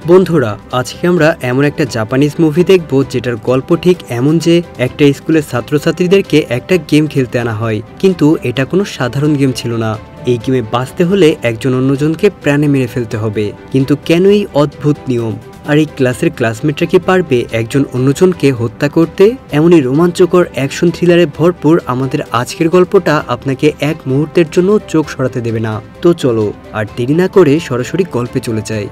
বন্ধুরা আজকে আমরা এমন একটা জাপানিজ মুভি দেখব যেটার গল্প ঠিক এমন যে একটা স্কুলের ছাত্রছাত্রীদেরকে একটা গেম খেলতে আনা হয়, কিন্তু এটা কোনো সাধারণ গেম ছিল না। এই গেমে বাঁচতে হলে একজন অন্যজনকে প্রাণে মেরে ফেলতে হবে। কিন্তু কেন এই অদ্ভুত নিয়ম? আর এই ক্লাসের ক্লাসমেটরা কি পারবে একজন অন্যজনকে হত্যা করতে? এমনই রোমাঞ্চকর অ্যাকশন থ্রিলারে ভরপুর আমাদের আজকের গল্পটা আপনাকে এক মুহূর্তের জন্য চোখ সরাতে দেবে না। তো চলো আর দেরি না করে সরাসরি গল্পে চলে যাই।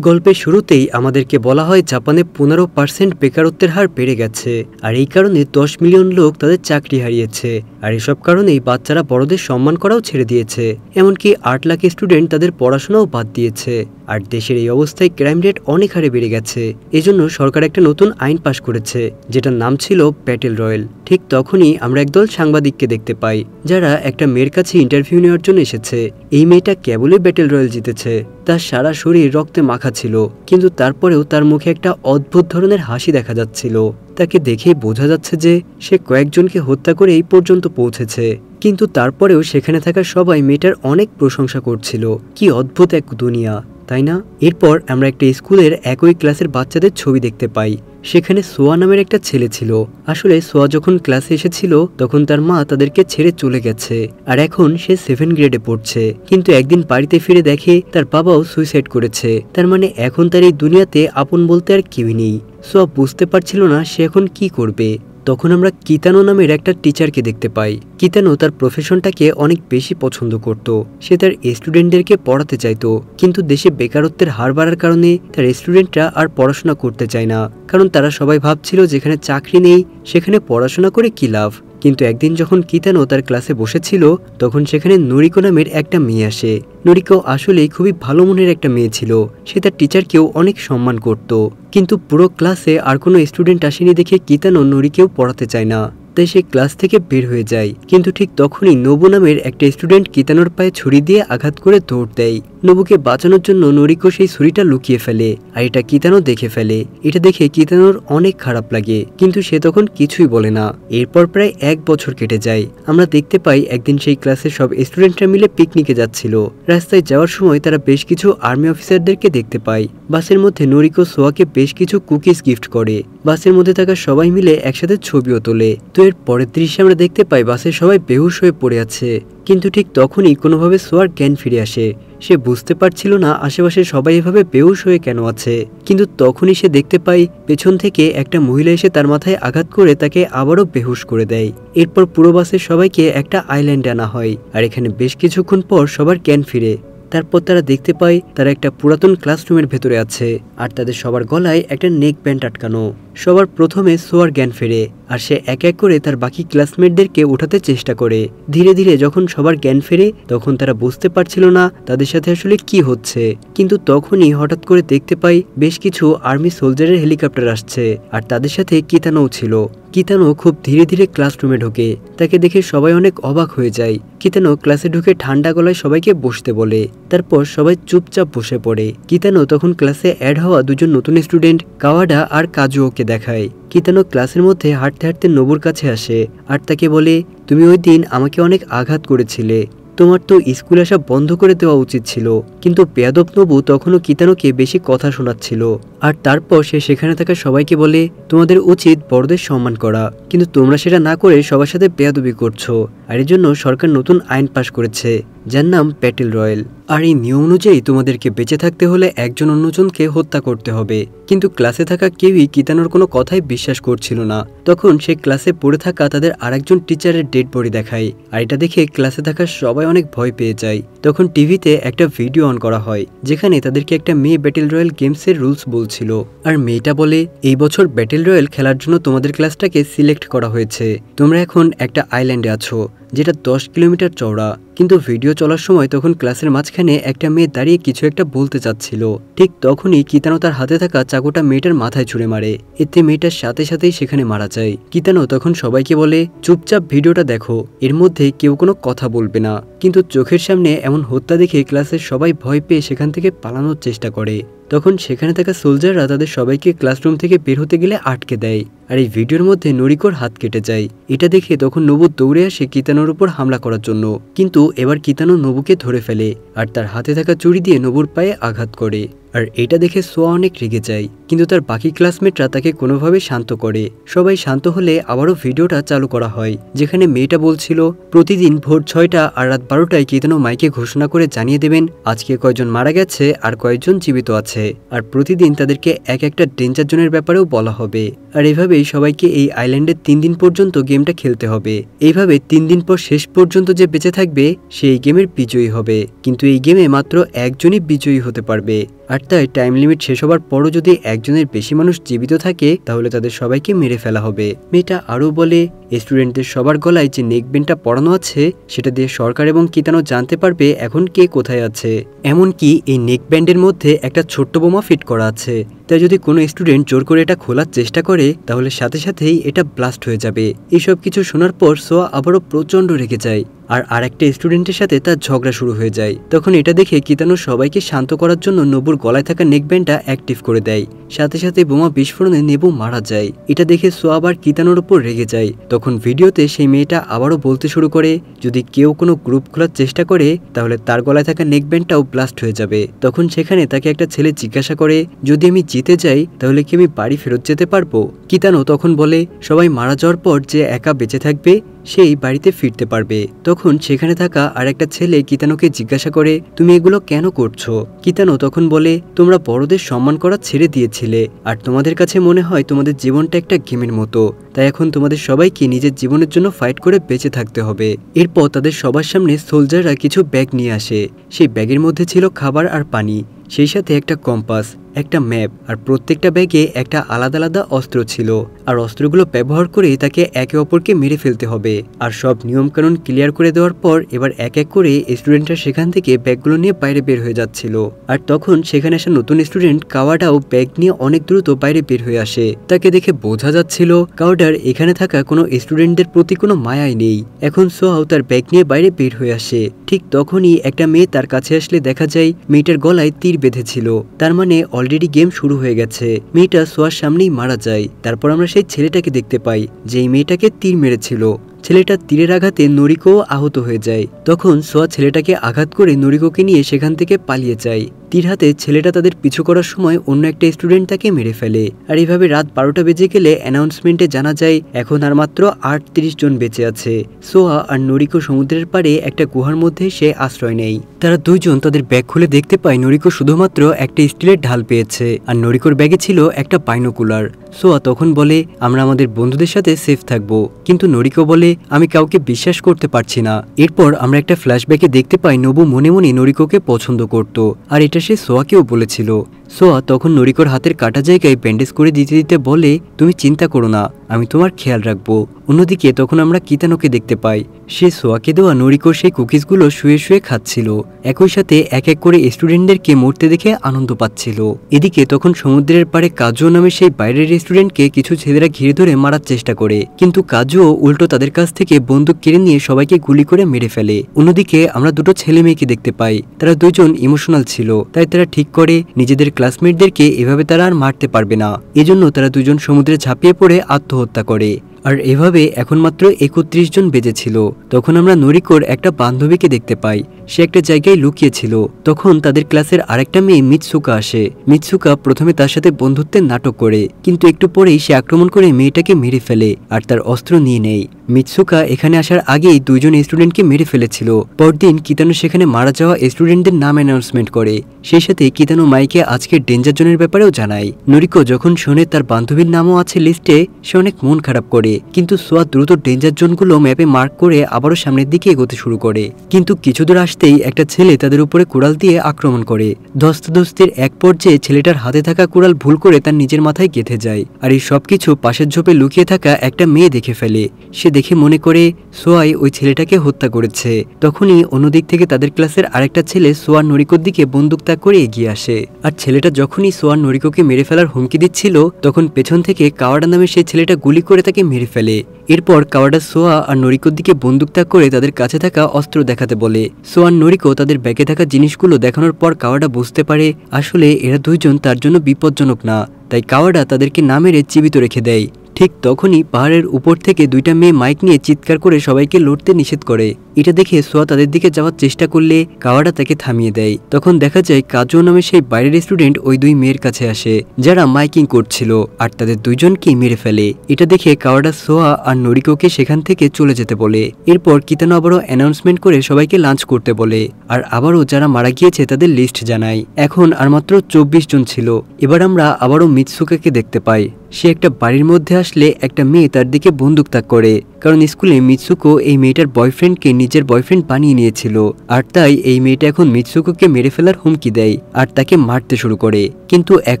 গল্পের শুরুতেই আমাদেরকে বলা হয় জাপানে 15% বেকারত্বের হার বেড়ে গেছে, আর এই কারণে 10 মিলিয়ন লোক তাদের চাকরি হারিয়েছে। আর এসব কারণেই বাচ্চারা বড়দের সম্মান করাও ছেড়ে দিয়েছে, এমনকি 8 লাখ স্টুডেন্ট তাদের পড়াশোনাও বাদ দিয়েছে। আর দেশের এই অবস্থায় ক্রাইম রেট অনেক হারে বেড়ে গেছে। এজন্য সরকার একটা নতুন আইন পাশ করেছে, যেটার নাম ছিল ব্যাটেল রয়্যাল। ঠিক তখনই আমরা একদল সাংবাদিককে দেখতে পাই, যারা একটা মেয়ের কাছে ইন্টারভিউ নেওয়ার জন্য এসেছে। এই মেয়েটা কেবলই ব্যাটেল রয়্যাল জিতেছে, তার সারা শরীর রক্তে মাখা ছিল, কিন্তু তারপরেও তার মুখে একটা অদ্ভুত ধরনের হাসি দেখা যাচ্ছিল। তাকে দেখেই বোঝা যাচ্ছে যে সে কয়েকজনকে হত্যা করে এই পর্যন্ত পৌঁছেছে। কিন্তু তারপরেও সেখানে থাকা সবাই মেয়েটার অনেক প্রশংসা করছিল। কি অদ্ভুত এক দুনিয়া, তাই না? এরপর আমরা একটা স্কুলের একই ক্লাসের বাচ্চাদের ছবি দেখতে পাই। সেখানে সোয়া নামের একটা ছেলে ছিল। আসলে সোয়া যখন ক্লাসে এসেছিল তখন তার মা তাদেরকে ছেড়ে চলে গেছে, আর এখন সে 7 গ্রেডে পড়ছে। কিন্তু একদিন বাড়িতে ফিরে দেখে তার বাবাও সুইসাইড করেছে। তার মানে এখন তার এই দুনিয়াতে আপন বলতে আর কেউই নেই। সোয়া বুঝতে পারছিল না সে এখন কি করবে। তখন আমরা কিতানো নামের একটা টিচারকে দেখতে পাই। কিতানো তার প্রফেশনটাকে অনেক বেশি পছন্দ করত। সে তার স্টুডেন্টদেরকে পড়াতে চাইতো, কিন্তু দেশে বেকারত্বের হার বাড়ার কারণে তার স্টুডেন্টরা আর পড়াশোনা করতে চায় না, কারণ তারা সবাই ভাবছিল যেখানে চাকরি নেই সেখানে পড়াশোনা করে কি লাভ। কিন্তু একদিন যখন কিতানো তার ক্লাসে বসেছিল তখন সেখানে নুরিকো নামের একটা মেয়ে আসে। নুরিকো আসলেই খুবই ভালো মনের একটা মেয়ে ছিল। সে তার টিচারকেও অনেক সম্মান করত। কিন্তু পুরো ক্লাসে আর কোনো স্টুডেন্ট আসেনি দেখে কিতানো নুরিকেও পড়াতে চায় না, তাই সে ক্লাস থেকে বের হয়ে যায়। কিন্তু ঠিক তখনই নবু নামের একটা স্টুডেন্ট কিতানোর পায়ে ছুরি দিয়ে আঘাত করে দৌড় দেয়। নবুকে বাঁচানোর জন্য নুরিকো সেই ছুরিটা লুকিয়ে ফেলে, আর এটা কিতানো দেখে ফেলে। এটা দেখে কিতানোর অনেক খারাপ লাগে, কিন্তু সে তখন কিছুই বলে না। এরপর প্রায় 1 বছর কেটে যায়। আমরা দেখতে পাই একদিন সেই ক্লাসের সব স্টুডেন্টরা মিলে পিকনিকে যাচ্ছিল। রাস্তায় যাওয়ার সময় তারা বেশ কিছু আর্মি অফিসারদেরকে দেখতে পায়। বাসের মধ্যে নুরিকো সোয়াকে বেশ কিছু কুকিজ গিফট করে। বাসের মধ্যে থাকা সবাই মিলে একসাথে ছবিও তোলে। তো এর পরের দৃশ্যে আমরা দেখতে পাই বাসে সবাই বেহুশ হয়ে পড়ে আছে। কিন্তু ঠিক তখনই কোনোভাবে সোয়ার জ্ঞান ফিরে আসে। সে বুঝতে পারছিল না আশেপাশে সবাই এভাবে বেহুশ হয়ে কেন আছে। কিন্তু তখনই সে দেখতে পাই পেছন থেকে একটা মহিলা এসে তার মাথায় আঘাত করে তাকে আবারও বেহুশ করে দেয়। এরপর পুরো বাসের সবাইকে একটা আইল্যান্ডে আনা হয়, আর এখানে বেশ কিছুক্ষণ পর সবার জ্ঞান ফিরে। তারপর তারা দেখতে পায় তারা একটা পুরাতন ক্লাসরুমের ভেতরে আছে, আর তাদের সবার গলায় একটা নেক ব্যান্ড আটকানো। সবার প্রথমে সোয়ার জ্ঞান ফেরে, আর সে এক এক করে তার বাকি ক্লাসমেটদেরকে উঠাতে চেষ্টা করে। ধীরে ধীরে যখন সবার জ্ঞান ফেরে তখন তারা বুঝতে পারছিল না তাদের সাথে আসলে কি হচ্ছে। কিন্তু তখনই হঠাৎ করে দেখতে পাই বেশ কিছু আর্মি সোলজারের হেলিকপ্টার আসছে, আর তাদের সাথে কিতানোও ছিল। কিতানো খুব ধীরে ধীরে ক্লাসরুমে ঢোকে। তাকে দেখে সবাই অনেক অবাক হয়ে যায়। কিতানো ক্লাসে ঢুকে ঠান্ডা গলায় সবাইকে বসতে বলে। তারপর সবাই চুপচাপ বসে পড়ে। কিতানো তখন ক্লাসে অ্যাড হওয়া দুজন নতুন স্টুডেন্ট কাওয়াডা আর কাজুওকে দেখায়। কিতানো ক্লাসের মধ্যে হাঁটতে হাঁটতে নবুর কাছে আসে, আর তাকে বলে, তুমি ওই দিন আমাকে অনেক আঘাত করেছিলে, তোমার তো স্কুল আসা বন্ধ করে দেওয়া উচিত ছিল। কিন্তু বেয়াদব নবু তখনও কিতানোকে বেশি কথা শোনাচ্ছিল। আর তারপর সে সেখানে থাকা সবাইকে বলে, তোমাদের উচিত বড়দের সম্মান করা, কিন্তু তোমরা সেটা না করে সবার সাথে বেয়াদবি করছো। আর এর জন্য সরকার নতুন আইন পাশ করেছে, যার নাম ব্যাটেল রয়্যাল। আর এই নিয়ম অনুযায়ী তোমাদেরকে বেঁচে থাকতে হলে একজন অন্যজনকে হত্যা করতে হবে। কিন্তু ক্লাসে থাকা কেউই কিতানোর কোনো কথাই বিশ্বাস করছিল না। তখন সে ক্লাসে পড়ে থাকা তাদের আরেকজন টিচারের ডেড বডি দেখায়, আর এটা দেখে ক্লাসে থাকা সবাই অনেক ভয় পেয়ে যায়। তখন টিভিতে একটা ভিডিও অন করা হয়, যেখানে তাদেরকে একটা মেয়ে ব্যাটেল রয়্যাল গেমসের রুলস বলছিল। আর মেয়েটা বলে, এই বছর ব্যাটেল রয়্যাল খেলার জন্য তোমাদের ক্লাসটাকে সিলেক্ট করা হয়েছে। তোমরা এখন একটা আইল্যান্ডে আছো, যেটা 10 কিলোমিটার চওড়া। কিন্তু ভিডিও চলার সময় তখন ক্লাসের মাঝখানে একটা মেয়ে দাঁড়িয়ে কিছু একটা বলতে চাচ্ছিল। ঠিক তখনই কিতানো তার হাতে থাকা চাকুটা মেয়েটার মাথায় ছুঁড়ে মারে। এতে মেয়েটার সাথে সাথেই সেখানে মারা যায়। কিতানো তখন সবাইকে বলে, চুপচাপ ভিডিওটা দেখো, এর মধ্যে কেউ কোনো কথা বলবে না। কিন্তু চোখের সামনে এমন হত্যা দেখে ক্লাসের সবাই ভয় পেয়ে সেখান থেকে পালানোর চেষ্টা করে। তখন সেখানে থাকা সোলজাররা তাদের সবাইকে ক্লাসরুম থেকে বের হতে গেলে আটকে দেয়। আর এই ভিডিওর মধ্যে নুরিকোর হাত কেটে যায়। এটা দেখে তখন নবু দৌড়ে আসে কিতানোর উপর হামলা করার জন্য, কিন্তু এবার কিতানো নবুকে ধরে ফেলে আর তার হাতে থাকা ছুরি দিয়ে নবুর পায়ে আঘাত করে। আর এটা দেখে সোয়া অনেক রেগে যায়, কিন্তু তার বাকি ক্লাসমেটরা তাকে কোনোভাবে শান্ত করে। সবাই শান্ত হলে আবারও ভিডিওটা চালু করা হয়, যেখানে মেয়েটা বলছিল প্রতিদিন ভোর 6টা আর রাত 12টায় কিতানো মাইকে ঘোষণা করে জানিয়ে দেবেন আজকে কয়জন মারা গেছে আর কয়েকজন জীবিত আছে, আর প্রতিদিন তাদেরকে এক একটা ডেঞ্জার জোনের ব্যাপারেও বলা হবে। আর এভাবেই সবাইকে এই আইল্যান্ডে 3 দিন পর্যন্ত গেমটা খেলতে হবে। এইভাবে 3 দিন পর শেষ পর্যন্ত যে বেঁচে থাকবে সেই গেমের বিজয়ী হবে, কিন্তু এই গেমে মাত্র একজনই বিজয়ী হতে পারবে। আর তাই টাইম লিমিট শেষ হবার পরও যদি একজনের বেশি মানুষ জীবিত থাকে তাহলে তাদের সবাইকে মেরে ফেলা হবে। মেয়েটা আরও বলে স্টুডেন্টদের সবার গলায় যে নেকব্যান্ডটা পরানো আছে সেটা দিয়ে সরকার এবং কিতানো জানতে পারবে এখন কে কোথায় আছে। এমনকি এই নেকব্যান্ডের মধ্যে একটা ছোট্ট বোমা ফিট করা আছে, তাই যদি কোনো স্টুডেন্ট জোর করে এটা খোলার চেষ্টা করে তাহলে সাথে সাথেই এটা ব্লাস্ট হয়ে যাবে। এইসব কিছু শোনার পর সোয়া আবারও প্রচণ্ড রেগে যায় আর আরেকটা স্টুডেন্টের সাথে তার ঝগড়া শুরু হয়ে যায়। তখন এটা দেখে কিতানো সবাইকে শান্ত করার জন্য নবুর গলায় থাকা নেকব্যান্ডটা অ্যাক্টিভ করে দেয়, সাথে সাথে বোমা বিস্ফোরণে নেবু মারা যায়। এটা দেখে সোয়া আবার কিতানোর উপর রেগে যায়। তখন ভিডিওতে সেই মেয়েটা আবারও বলতে শুরু করে যদি কেউ কোনো গ্রুপ খোলার চেষ্টা করে তাহলে তার গলায় থাকা নেকব্যান্ডটাও ব্লাস্ট হয়ে যাবে। তখন সেখানে তাকে একটা ছেলে জিজ্ঞাসা করে যদি আমি জিতে যাই তাহলে কি আমি বাড়ি ফেরত যেতে পারবো? কিতানো তখন বলে সবাই মারা যাওয়ার পর যে একা বেঁচে থাকবে সেই বাড়িতে ফিরতে পারবে। তখন সেখানে থাকা আর একটা ছেলে কিতানোকে জিজ্ঞাসা করে তুমি এগুলো কেন করছো? কিতানো তখন বলে তোমরা বড়দের সম্মান করা ছেড়ে দিয়েছিলে আর তোমাদের কাছে মনে হয় তোমাদের জীবনটা একটা গেমের মতো, তাই এখন তোমাদের সবাইকে নিজের জীবনের জন্য ফাইট করে বেঁচে থাকতে হবে। এরপর তাদের সবার সামনে সোলজাররা কিছু ব্যাগ নিয়ে আসে। সেই ব্যাগের মধ্যে ছিল খাবার আর পানি, সেই সাথে একটা কম্পাস, একটা ম্যাপ, আর প্রত্যেকটা ব্যাগে একটা আলাদা আলাদা অস্ত্র ছিল। আর অস্ত্রগুলো ব্যবহার করে তাকে একে অপরকে মেরে ফেলতে হবে। আর সব নিয়মকানুন ক্লিয়ার করে দেওয়ার পর এবার এক এক করে স্টুডেন্টরা সেখান থেকে ব্যাগগুলো নিয়ে বাইরে বের হয়ে যাচ্ছিল। আর তখন সেখানে আসা নতুন স্টুডেন্ট কাওয়াডাও ব্যাগ নিয়ে অনেক দ্রুত বাইরে বের হয়ে আসে। তাকে দেখে বোঝা যাচ্ছিল কাওয়াডার এখানে থাকা কোনো স্টুডেন্টদের প্রতি কোনো মায়াই নেই। এখন সোয়াও তার ব্যাগ নিয়ে বাইরে বের হয়ে আসে। ঠিক তখনই একটা মেয়ে তার কাছে আসলে দেখা যায় মেয়েটার গলায় তীর বেঁধেছিল, তার মানে অলরেডি গেম শুরু হয়ে গেছে। মেয়েটা সোয়ার সামনেই মারা যায়। তারপর আমরা সেই ছেলেটাকে দেখতে পাই যে এই মেয়েটাকে তীর মেরেছিল। ছেলেটা তীরের আঘাতে নরিকো আহত হয়ে যায়। তখন সোয়া ছেলেটাকে আঘাত করে নরিকোকে নিয়ে সেখান থেকে পালিয়ে যায়। তীর হাতে ছেলেটা তাদের পিছু করার সময় অন্য একটা স্টুডেন্ট তাকে মেরে ফেলে। আর এইভাবে রাত 12টা বেজে গেলে অ্যানাউন্সমেন্টে জানা যায় এখন আর মাত্র 38 জন বেঁচে আছে। সোয়া আর নরিকো সমুদ্রের পাড়ে একটা গুহার মধ্যে সে আশ্রয় নেয়। তারা দুইজন তাদের ব্যাগ খুলে দেখতে পায় নরিকো শুধুমাত্র একটা স্টিলের ঢাল পেয়েছে আর নরিকোর ব্যাগে ছিল একটা বাইনোকুলার। সোয়া তখন বলে আমরা আমাদের বন্ধুদের সাথে সেফ থাকবো, কিন্তু নরিকো বলে আমি কাউকে বিশ্বাস করতে পারছি না। এরপর আমরা একটা ফ্ল্যাশব্যাকে দেখতে পাই নবু মনে মনে নরিকোকে পছন্দ করত, আর এটা সে সোয়াকেও বলেছিল। সোয়া তখন নরিকোর হাতের কাটা জায়গায় ব্যান্ডেজ করে দিতে দিতে বলে তুমি চিন্তা করো না, আমি তোমার খেয়াল রাখবো। অন্যদিকে তখন আমরা কিতানোকে দেখতে পাই, সে সোয়াকে দেওয়া নরিকোর সেই কুকিজগুলো শুয়ে শুয়ে খাচ্ছিল, একই সাথে এক এক করে স্টুডেন্টদেরকে মরতে দেখে আনন্দ পাচ্ছিল। এদিকে তখন সমুদ্রের পাড়ে কাজু নামে সেই বাইরের স্টুডেন্টকে কিছু ছেলেরা ঘিরে ধরে মারার চেষ্টা করে, কিন্তু কাজুও উল্টো তাদের কাছ থেকে বন্দুক কেড়ে নিয়ে সবাইকে গুলি করে মেরে ফেলে। অন্যদিকে আমরা দুটো ছেলে মেয়েকে দেখতে পাই, তারা দুজন ইমোশনাল ছিল, তাই তারা ঠিক করে নিজেদের ক্লাসমেটদেরকে এভাবে তারা আর মারতে পারবে না। এজন্য তারা দুজন সমুদ্রে ঝাঁপিয়ে পড়ে আত্মহত্যা করে। আর এভাবে এখন মাত্র 31 জন বেঁচে ছিল। তখন আমরা নরিকোর একটা বান্ধবীকে দেখতে পাই, সে একটা জায়গায় লুকিয়েছিল। তখন তাদের ক্লাসের আরেকটা মেয়ে মিৎসুকা আসে। মিৎসুকা প্রথমে তার সাথে বন্ধুত্বের নাটক করে, কিন্তু একটু পরেই সে আক্রমণ করে মেয়েটাকে মেরে ফেলে আর তার অস্ত্র নিয়ে নেয়। মিৎসুকা এখানে আসার আগেই দুইজন স্টুডেন্টকে মেরে ফেলেছিল। পরদিন কিতানো সেখানে মারা যাওয়া স্টুডেন্টদের নাম অ্যানাউন্সমেন্ট করে, সেই সাথে কিতানো মাইকে আজকের ডেঞ্জার জোনের ব্যাপারেও জানায়। নরিকো যখন শোনে তার বান্ধবীর নামও আছে লিস্টে, সে অনেক মন খারাপ করে, কিন্তু সোয়া দ্রুত ডেঞ্জার জোনগুলো ম্যাপে মার্ক করে আবারও সামনের দিকে এগোতে শুরু করে। কিন্তু কিছু দূর আসতেই একটা ছেলে তাদের উপরে কুড়াল দিয়ে আক্রমণ করে। ধস্তাধস্তির এক পর্যায়ে ছেলেটার হাতে থাকা কুড়াল ভুল করে তার নিজের মাথায় গেঁথে যায়। আর এই সবকিছু পাশের ঝোপে লুকিয়ে থাকা একটা মেয়ে দেখে ফেলে। সে দেখে মনে করে সোয়াই ওই ছেলেটাকে হত্যা করেছে। তখনই অন্যদিক থেকে তাদের ক্লাসের আরেকটা ছেলে সোয়ার নরিকোর দিকে বন্দুক তাক করে এগিয়ে আসে। আর ছেলেটা যখনই সোয়ার নরিকোকে মেরে ফেলার হুমকি দিচ্ছিল তখন পেছন থেকে কাওয়াডা নামে সেই ছেলেটা গুলি করে তাকে মেরে ফেলে। এরপর কাওয়াডা সোয়া আর নরিকোর দিকে বন্দুক তাক করে তাদের কাছে থাকা অস্ত্র দেখাতে বলে। সোয়ার নরিকো তাদের ব্যাগে থাকা জিনিসগুলো দেখানোর পর কাওয়াডা বুঝতে পারে আসলে এরা দুইজন তার জন্য বিপজ্জনক না, তাই কাওয়াডা তাদেরকে না মেরে জীবিত রেখে দেয়। ঠিক তখনই পাহাড়ের উপর থেকে দুইটা মেয়ে মাইক নিয়ে চিৎকার করে সবাইকে লড়তে নিষেধ করে। এটা দেখে সোয়া তাদের দিকে যাওয়ার চেষ্টা করলে কাওয়াডা তাকে থামিয়ে দেয়। তখন দেখা যায় কাজুও নামে সেই বাইরের স্টুডেন্ট ওই দুই মেয়ের কাছে আসে যারা মাইকিং করছিল, আর তাদের দুইজনকেই মেরে ফেলে। এটা দেখে কাওয়াডা সোয়া আর নরিকোকে সেখান থেকে চলে যেতে বলে। এরপর কিতানো আবারও অ্যানাউন্সমেন্ট করে সবাইকে লাঞ্চ করতে বলে, আর আবারও যারা মারা গিয়েছে তাদের লিস্ট জানায়। এখন আর মাত্র 24 জন ছিল। এবার আমরা আবারও মিৎসুকাকে দেখতে পাই। সে একটা বাড়ির মধ্যে আসলে একটা মেয়ে তার দিকে বন্দুক তাক করে, কারণ স্কুলে মিৎসুকো এই মেয়েটার বয়ফ্রেন্ডকে নিজের বয়ফ্রেন্ড বানিয়ে নিয়েছিল, আর তাই এই মেয়েটা এখন মিৎসুকোকে মেরে ফেলার হুমকি দেয় আর তাকে মারতে শুরু করে। কিন্তু এক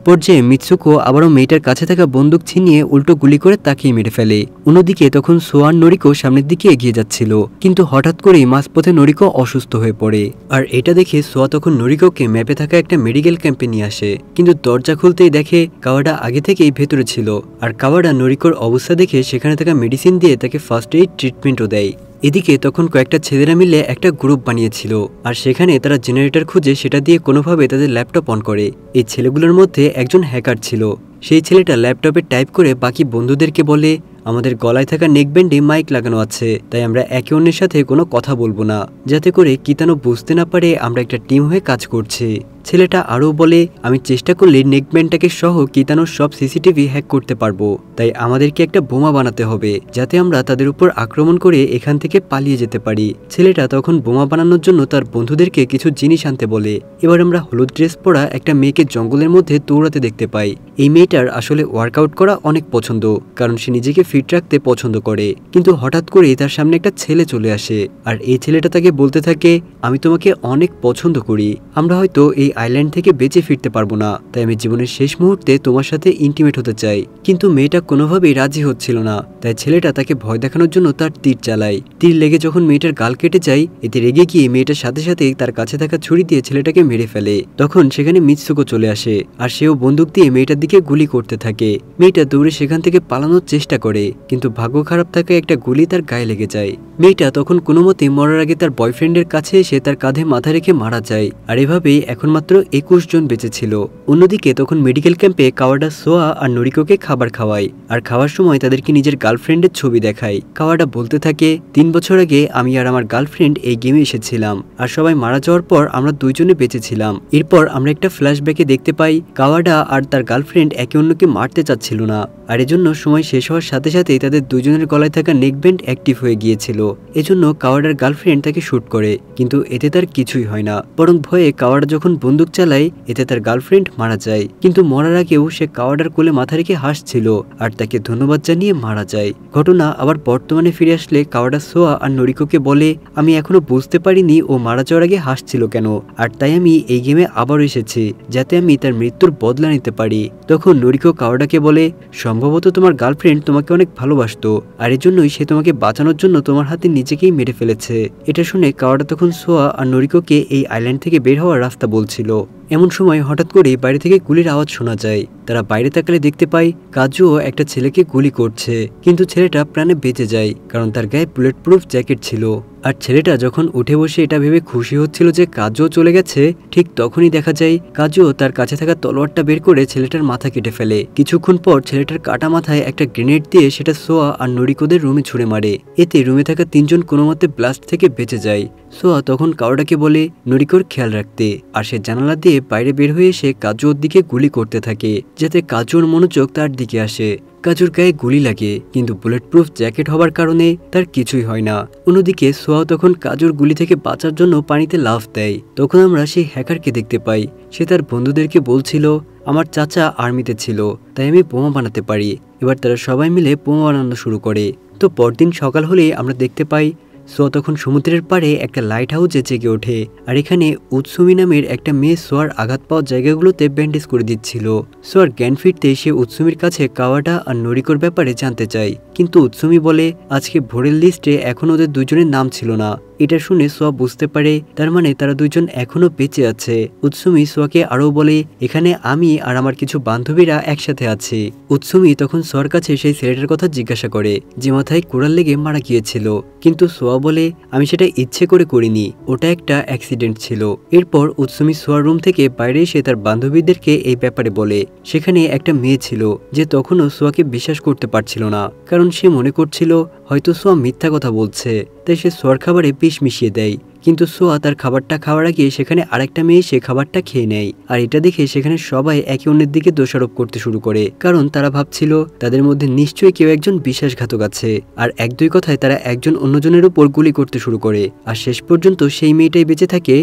পর্যায়ে মিৎসুকো আবারও মেয়েটার কাছে থাকা বন্দুক ছিনিয়ে উল্টো গুলি করে তাকেই মেরে ফেলে। অন্যদিকে তখন সোয়ার নরিকো সামনের দিকে এগিয়ে যাচ্ছিল, কিন্তু হঠাৎ করেই মাঝপথে নরিকো অসুস্থ হয়ে পড়ে। আর এটা দেখে সোয়া তখন নরিকোকে ম্যাপে থাকা একটা মেডিকেল ক্যাম্পে নিয়ে আসে, কিন্তু দরজা খুলতেই দেখে কাওয়াডা আগে থেকেই ভেতরে ছিল। আর কাওয়াডা নরিকোর অবস্থা দেখে সেখানে থাকা মেডিসিন দিয়ে তাকে ফার্স্ট এইড ট্রিটমেন্টও দেয়। এদিকে তখন কয়েকটা ছেলেরা মিলে একটা গ্রুপ বানিয়েছিল, আর সেখানে তারা জেনারেটর খুঁজে সেটা দিয়ে কোনোভাবে তাদের ল্যাপটপ অন করে। এই ছেলেগুলোর মধ্যে একজন হ্যাকার ছিল। সেই ছেলেটা ল্যাপটপে টাইপ করে বাকি বন্ধুদেরকে বলে, আমাদের গলায় থাকা নেকব্যান্ডে মাইক লাগানো আছে, তাই আমরা একে অন্যের সাথে কোনো কথা বলবো না, যাতে করে কিতানো বুঝতে না পারে আমরা একটা টিম হয়ে কাজ করছি। ছেলেটা আরও বলে, আমি চেষ্টা করলে নেকব্যান্ডটাকে সহ কিতানোর সব সিসিটিভি হ্যাক করতে পারবো, তাই আমাদেরকে একটা বোমা বানাতে হবে যাতে আমরা তাদের উপর আক্রমণ করে এখান থেকে পালিয়ে যেতে পারি। ছেলেটা তখন বোমা বানানোর জন্য তার বন্ধুদেরকে কিছু জিনিস আনতে বলে। এবার আমরা হলুদ ড্রেস পরা একটা মেয়েকে জঙ্গলের মধ্যে দৌড়াতে দেখতে পাই। এই মেয়েটার আসলে ওয়ার্কআউট করা অনেক পছন্দ, কারণ সে নিজেকে ফিট রাখতে পছন্দ করে। কিন্তু হঠাৎ করে তার সামনে একটা ছেলে চলে আসে, আর এই ছেলেটা তাকে বলতে থাকে, আমি তোমাকে অনেক পছন্দ করি, আমরা হয়তো এই আইল্যান্ড থেকে বেঁচে ফিরতে পারবো না, তাই আমি জীবনের শেষ মুহূর্তে তোমার সাথে ইন্টিমেট হতে চাই। কিন্তু মেয়েটা কোনোভাবেই রাজি হচ্ছিল না, তাই ছেলেটা তাকে ভয় দেখানোর জন্য তার তীর চালায়। তীর লেগে যখন মেয়েটার গাল কেটে যায়, এতে রেগে গিয়ে মেয়েটার সাথে সাথে তার কাছে থাকা ছুরি দিয়ে ছেলেটাকে মেরে ফেলে। তখন সেখানে মিৎসুকো চলে আসে, আর সেও বন্দুক দিয়ে মেয়েটার দিকে গুলি করতে থাকে। মেয়েটা দৌড়ে সেখান থেকে পালানোর চেষ্টা করে, কিন্তু ভাগ্য খারাপ থাকা একটা গুলি তার গায়ে লেগে যায়। মেয়েটা তখন কোনো মতে মরার আগে তার বয়ফ্রেন্ডের কাছে এসে তার কাঁধে মাথা রেখে মারা যায়। আর এভাবেই এখন মাত্র 21 জন বেঁচে ছিল। অন্যদিকে তখন মেডিকেল ক্যাম্পে কাওয়াডা সোয়া আর নরিকোকে খাবার খাওয়ায়, আর খাওয়ার সময় তাদেরকে নিজের গার্লফ্রেন্ডের ছবি দেখায়। কাওয়াডা বলতে থাকে, 3 বছর আগে আমি আর আমার গার্লফ্রেন্ড এই গেমে এসেছিলাম, আর সবাই মারা যাওয়ার পর আমরা দুইজনে বেঁচেছিলাম। এরপর আমরা একটা ফ্ল্যাশব্যাকে দেখতে পাই কাওয়াডা আর তার গার্লফ্রেন্ড একে অন্যকে মারতে চাচ্ছিল না, আর এজন্য সময় শেষ হওয়ার সাথে সাথেই তাদের দুজনের গলায় থাকা নেকব্যান্ড অ্যাক্টিভ হয়ে গিয়েছিল। এজন্য কাওয়াডার গার্লফ্রেন্ড তাকে শুট করে, কিন্তু এতে তার কিছুই হয় না, বরং ভয়ে কাওয়াডা যখন বন্দুক চালায় এতে তার গার্লফ্রেন্ড মারা যায়। কিন্তু মরার আগেও সে কাওয়াডার কোলে মাথা রেখে হাসছিল, আর তাকে ধন্যবাদ জানিয়ে মারা যায়। ঘটনা আবার বর্তমানে ফিরে আসলে কাওয়াডা সোয়া আর নরিকোকে বলে, আমি এখনো বুঝতে পারিনি ও মারা যাওয়ার আগে হাসছিল কেন, আর তাই আমি এই গেমে আবারও এসেছি যাতে আমি তার মৃত্যুর বদলা নিতে পারি। তখন নরিকো কাওয়াডাকে বলে, সম্ভবত তোমার গার্লফ্রেন্ড তোমাকে অনেক ভালোবাসতো, আর এজন্যই সে তোমাকে বাঁচানোর জন্য তোমার হাতে নিজেকেই মেরে ফেলেছে। এটা শুনে কাওয়াডা তখন সোয়া আর নরিকোকে এই আইল্যান্ড থেকে বের হওয়ার রাস্তা বলছিল। এমন সময় হঠাৎ করে বাইরে থেকে গুলির আওয়াজ শোনা যায়। তারা বাইরে তাকালে দেখতে পায় কাজুও একটা ছেলেকে গুলি করছে, কিন্তু ছেলেটা প্রাণে বেঁচে যায়, কারণ তার গায়ে বুলেট প্রুফ জ্যাকেট ছিল। আর ছেলেটা যখন উঠে বসে এটা ভেবে খুশি হচ্ছিল যে কাজুও চলে গেছে, ঠিক তখনই দেখা যায় কাজুও তার কাছে থাকা তলোয়ারটা বের করে ছেলেটার মাথা কেটে ফেলে। কিছুক্ষণ পর ছেলেটার কাটা মাথায় একটা গ্রেনেড দিয়ে সেটা সোয়া আর নরিকোদের রুমে ছুড়ে মারে। এতে রুমে থাকা 3 জন কোনো মতে ব্লাস্ট থেকে বেঁচে যায়। সোয়া তখন কাওয়াডাকে বলে নরিকোর খেয়াল রাখতে, আর সে জানালা দিয়ে বাইরে বের হয়ে এসে কাজুর দিকে গুলি করতে থাকে, যাতে কাজুর মনোযোগ তার দিকে আসে। কাজুর গায়ে গুলি লাগে, কিন্তু বুলেট প্রুফ জ্যাকেট হবার কারণে তার কিছুই হয় না। অন্যদিকে সোয়া তখন কাজুর গুলি থেকে বাঁচার জন্য পানিতে লাফ দেয়। তখন আমরা সেই হ্যাকারকে দেখতে পাই। সে তার বন্ধুদেরকে বলছিল, আমার চাচা আর্মিতে ছিল, তাই আমি বোমা বানাতে পারি। এবার তারা সবাই মিলে বোমা বানানো শুরু করে। তো পরদিন সকাল হলেই আমরা দেখতে পাই সোয়া তখন সমুদ্রের পাড়ে একটা লাইট হাউসে জেগে ওঠে, আর এখানে উৎসুমি নামের একটা মেয়ে সোয়ার আঘাত পাওয়া জায়গাগুলোতে ব্যান্ডেজ করে দিচ্ছিল। সোয়ার জ্ঞান ফিরতে সে উৎসুমির কাছে কাওয়াডা আর নরিকোর ব্যাপারে জানতে চায়, কিন্তু উৎসুমি বলে আজকে ভোরের লিস্টে এখন ওদের দুজনের নাম ছিল না, এটা শুনে সোয়া বুঝতে পারে তার মানে তারা দুইজন এখনো বেঁচে আছে। উৎসুমি সোয়াকে আরো বলে এখানে আমি আর আমার কিছু বান্ধবীরা একসাথে আছি। উৎসুমি তখন সোয়ার কাছে সেই ছেলেটার কথা জিজ্ঞাসা করে যে মাথায় কোড়াল লেগে মারা গিয়েছিল, কিন্তু সোয়া বলে আমি সেটা ইচ্ছে করে করিনি, ওটা একটা অ্যাক্সিডেন্ট ছিল। এরপর উৎসুমি সোয়ার রুম থেকে বাইরে এসে তার বান্ধবীদেরকে এই ব্যাপারে বলে। সেখানে একটা মেয়ে ছিল যে তখনও সোয়াকে বিশ্বাস করতে পারছিল না, কারণ সে মনে করছিল হয়তো সোয়া মিথ্যা কথা বলছে, তাই সে সোয়ার খাবারে বিষ মিশিয়ে দেয়। কিন্তু সোয়া তার খাবারটা খাওয়ার আগে সেখানে আরেকটা মেয়ে সে খাবারটা খেয়ে নেয়, আর এটা দেখে সেখানে সবাই একে অন্যের দিকে দোষারোপ করতে শুরু করে, কারণ তারা ভাবছিল তাদের মধ্যে নিশ্চয়ই কেউ একজন বিশ্বাসঘাতক আছে। আর এক দুই কথায় তারা একজন অন্যজনের উপর গুলি করতে শুরু করে, আর শেষ পর্যন্ত সেই মেয়েটাই বেঁচে থাকে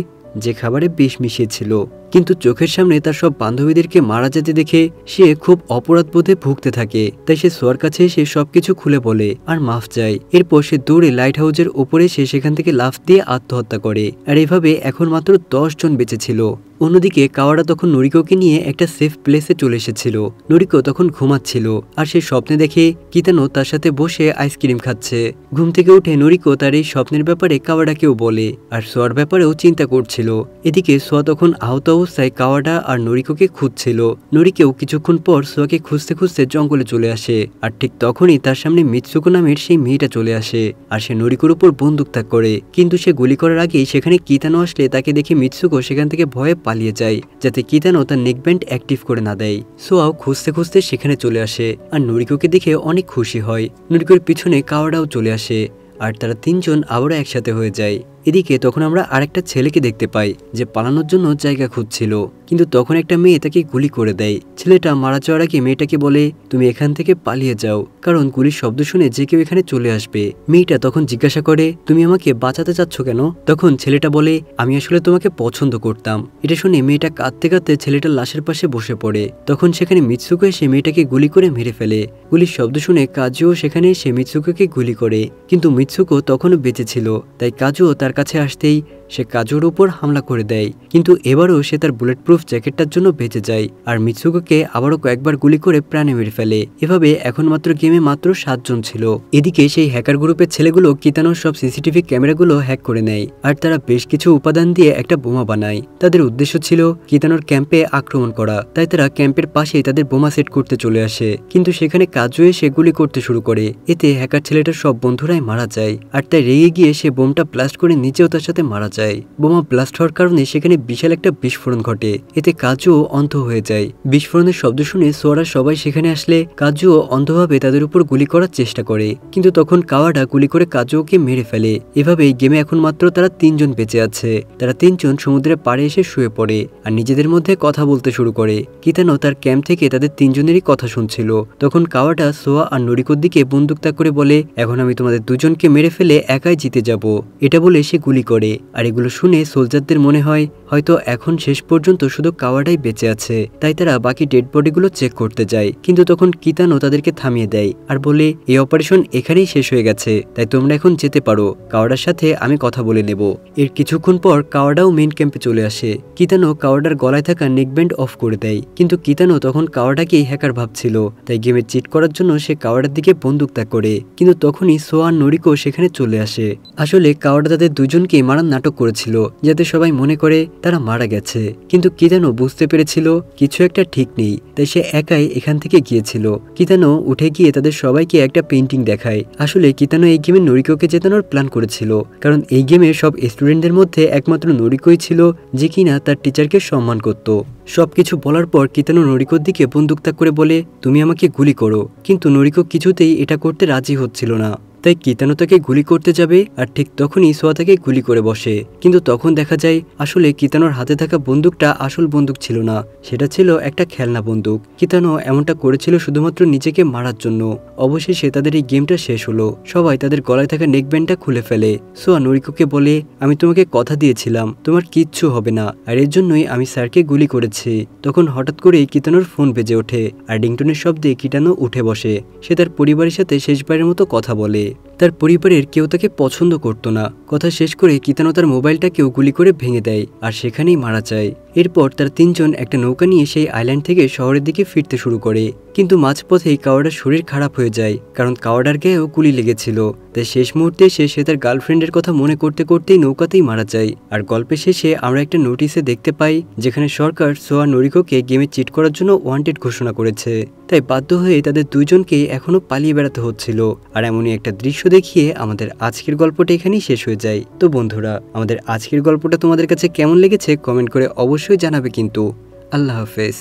যে খাবারে বিষ মিশিয়েছিল। কিন্তু চোখের সামনে তার সব বান্ধবীদেরকে মারা যেতে দেখে সে খুব অপরাধবোধে ভুগতে থাকে, তাই সে সোয়ার কাছে এসে সবকিছু খুলে বলে আর মাফ চায়। এরপর সে দৌড়ে লাইট হাউসের উপরে সে সেখান থেকে লাফ দিয়ে আত্মহত্যা করে। আর এভাবে এখন মাত্র 10 জন বেঁচে ছিল। অন্যদিকে কাওয়ারা তখন নুরিকোকে নিয়ে একটা সেফ প্লেসে চলে এসেছিল। নুরিকো তখন ঘুমাচ্ছিল, আর সে স্বপ্নে দেখে কিতানো তার সাথে বসে আইসক্রিম খাচ্ছে। ঘুম থেকে উঠে নুরিকো তার এই স্বপ্নের ব্যাপারে কাওয়াডাকেও বলে, আর সোয়ার ব্যাপারেও চিন্তা করছিল। এদিকে সোয়া তখন আহত অবস্থায় কাওয়াডা আর নুরিকোকে খুঁজছিল। নুরিকেও কিছুক্ষণ পর সোয়াকে খুঁজতে খুঁজতে জঙ্গলে চলে আসে, আর ঠিক তখনই তার সামনে মিৎসুকো নামের সেই মেয়েটা চলে আসে, আর সে নুরিকোর উপর বন্দুক তাক করে। কিন্তু সে গুলি করার আগেই সেখানে কিতানো আসলে তাকে দেখে মিৎসুকো সেখান থেকে ভয়ে পালিয়ে যায়, যাতে কিতানো তার নেকব্যান্ড অ্যাক্টিভ করে না দেয়। সোয়াও খুঁজতে খুঁজতে সেখানে চলে আসে, আর নুরিকোকে দেখে অনেক খুশি হয়। নুরিকোর পিছনে কাওয়াডাও চলে আসে, আর তারা তিনজন আবারও একসাথে হয়ে যায়। এদিকে তখন আমরা আরেকটা ছেলেকে দেখতে পাই যে পালানোর জন্য জায়গা খুঁজছিল, কিন্তু তখন একটা মেয়ে তাকে গুলি করে দেয়। ছেলেটা মারা যাওয়ার আগে মেয়েটাকে বলে তুমি এখান থেকে পালিয়ে যাও, কারণ গুলির শব্দ শুনে যে কেউ এখানে চলে আসবে। মেয়েটা তখন জিজ্ঞাসা করে তুমি আমাকে বাঁচাতে চাচ্ছ কেন? তখন ছেলেটা বলে আমি আসলে তোমাকে পছন্দ করতাম। এটা শুনে মেয়েটা কাঁদতে কাঁদতে ছেলেটার লাশের পাশে বসে পড়ে। তখন সেখানে মিৎসুকো এসে মেয়েটাকে গুলি করে মেরে ফেলে। গুলির শব্দ শুনে কাজুও সেখানে এসে মিৎসুকোকে গুলি করে, কিন্তু মিৎসুকো তখনও বেঁচে ছিল, তাই কাজুও তার কাছে আসতেই সে কাজুর উপর হামলা করে দেয়। কিন্তু এবারও সে তার বুলেট প্রুফ জ্যাকেটটার জন্য বেঁচে যায়, আর মিৎসুকোকে আবারও কয়েকবার গুলি করে প্রাণে মেরে ফেলে। এভাবে এখন মাত্র গেমে মাত্র 7 জন ছিল। এদিকে সেই হ্যাকার গ্রুপের ছেলেগুলো কিতানোর সব সিসিটিভি ক্যামেরাগুলো হ্যাক করে নেয়, আর তারা বেশ কিছু উপাদান দিয়ে একটা বোমা বানায়। তাদের উদ্দেশ্য ছিল কিতানোর ক্যাম্পে আক্রমণ করা, তাই তারা ক্যাম্পের পাশেই তাদের বোমা সেট করতে চলে আসে। কিন্তু সেখানে কাজু এসে গুলি করতে শুরু করে, এতে হ্যাকার ছেলেটার সব বন্ধুরাই মারা যায়। আর তাই রেগে গিয়ে সে বোমটা ব্লাস্ট করে নিজেও তার সাথে মারা যায়। বোমা ব্লাস্ট হওয়ার কারণে সেখানে বিশাল একটা বিস্ফোরণ ঘটে, এতে কাজুও অন্ধ হয়ে যায়। বিস্ফোরণের শব্দ শুনে সোয়ারা সবাই সেখানে আসলে কাজুও অন্ধভাবে তাদের উপর গুলি করার চেষ্টা করে, কিন্তু তখন কাওয়াডা গুলি করে কাজুওকে মেরে ফেলে। এভাবেই গেমে এখন মাত্র তারা 3 জন বেঁচে আছে। তারা 3 জন সমুদ্রের পাড়ে এসে শুয়ে পড়ে আর নিজেদের মধ্যে কথা বলতে শুরু করে। কিতানো তার ক্যাম্প থেকে তাদের 3 জনেরই কথা শুনছিল। তখন কাওয়াডা সোয়া আর নুরিকোর দিকে বন্দুক তাক করে বলে এখন আমি তোমাদের দুজনকে মেরে ফেলে একাই জিতে যাব। এটা বলে সে গুলি করে, আর এগুলো শুনে সোলজারদের মনে হয় হয়তো এখন শেষ পর্যন্ত শুধু কাওয়াডাই বেঁচে আছে, তাই তারা বাকি ডেড বডিগুলো চেক করতে যায়। কিন্তু তখন কিতানো তাদেরকে থামিয়ে দেয় আর বলে এই অপারেশন এখানেই শেষ হয়ে গেছে, তাই তোমরা এখন যেতে পারো, কাওয়াডার সাথে আমি কথা বলে নেব। এর কিছুক্ষণ পর কাওয়াডাও মেইন ক্যাম্পে চলে আসে। কিতানো কাওয়াডার গলায় থাকা নেকব্যান্ড অফ করে দেয়, কিন্তু কিতানো তখন কাওয়াডাকেই হ্যাকার ভাবছিল, তাই গেমে চিট করার জন্য সে কাওয়াডার দিকে বন্দুক তাক করে। কিন্তু তখনই সোয়া আর নুরিকো সেখানে চলে আসে। আসলে কাওয়াডা তাদের দুজনকে মারার নাটক করেছিল, যাতে সবাই মনে করে তারা মারা গেছে। কিন্তু কিতানো বুঝতে পেরেছিল কিছু একটা ঠিক নেই, তাই সে একাই এখান থেকে গিয়েছিল। কিতানো উঠে গিয়ে তাদের সবাইকে একটা পেইন্টিং দেখায়। আসলে কিতানো এই গেমে নুরিকোকে জেতানোর প্ল্যান করেছিল, কারণ এই গেমে সব স্টুডেন্টদের মধ্যে একমাত্র নুরিকোই ছিল যে কিনা তার টিচারকে সম্মান করত। সবকিছু বলার পর কিতানো নুরিকোর দিকে বন্দুক তাক করে বলে তুমি আমাকে গুলি করো, কিন্তু নুরিকো কিছুতেই এটা করতে রাজি হচ্ছিল না। তাই কিতানো তাকে গুলি করতে যাবে, আর ঠিক তখনই সোয়া তাকে গুলি করে বসে। কিন্তু তখন দেখা যায় আসলে কিতানোর হাতে থাকা বন্দুকটা আসল বন্দুক ছিল না, সেটা ছিল একটা খেলনা বন্দুক। কিতানো এমনটা করেছিল শুধুমাত্র নিজেকে মারার জন্য। অবশেষে তাদের এই গেমটা শেষ হলো। সবাই তাদের গলায় থাকা নেকব্যান্ডটা খুলে ফেলে। সোয়া নুরিকোকে বলে আমি তোমাকে কথা দিয়েছিলাম তোমার কিচ্ছু হবে না, আর এর জন্যই আমি স্যারকে গুলি করেছি। তখন হঠাৎ করেই কিতানোর ফোন বেজে ওঠে, আর রিংটোনের শব্দে কিতানো উঠে বসে। সে তার পরিবারের সাথে শেষবারের মতো কথা বলে। তার পরিবারের কেউ তাকে পছন্দ করতো না। কথা শেষ করে কিতানো তার মোবাইলটাকেও গুলি করে ভেঙে দেয় আর সেখানেই মারা যায়। এরপর তার তিনজন একটা নৌকা নিয়ে সেই আইল্যান্ড থেকে শহরের দিকে ফিরতে শুরু করে, কিন্তু মাঝপথেই কাওয়াডার শরীর খারাপ হয়ে যায়, কারণ কাওয়াডার গায়েও গুলি লেগেছিল। তাই শেষ মুহূর্তে সে তার গার্লফ্রেন্ডের কথা মনে করতে করতেই নৌকাতেই মারা যায়। আর গল্পের শেষে আমরা একটা নোটিশে দেখতে পাই যেখানে সরকার সোয়া নোরিকোকে গেমে চিট করার জন্য ওয়ান্টেড ঘোষণা করেছে। তাই বাধ্য হয়ে তাদের দুইজনকেই এখনো পালিয়ে বেড়াতে হচ্ছিল। আর এমনই একটা দৃশ্য দেখিয়ে আমাদের আজকের গল্পটা এখানেই শেষ হয়ে যায়। তো বন্ধুরা, আমাদের আজকের গল্পটা তোমাদের কাছে কেমন লেগেছে কমেন্ট করে অবশ্যই জানাবে কিন্তু। আল্লাহ হাফেজ।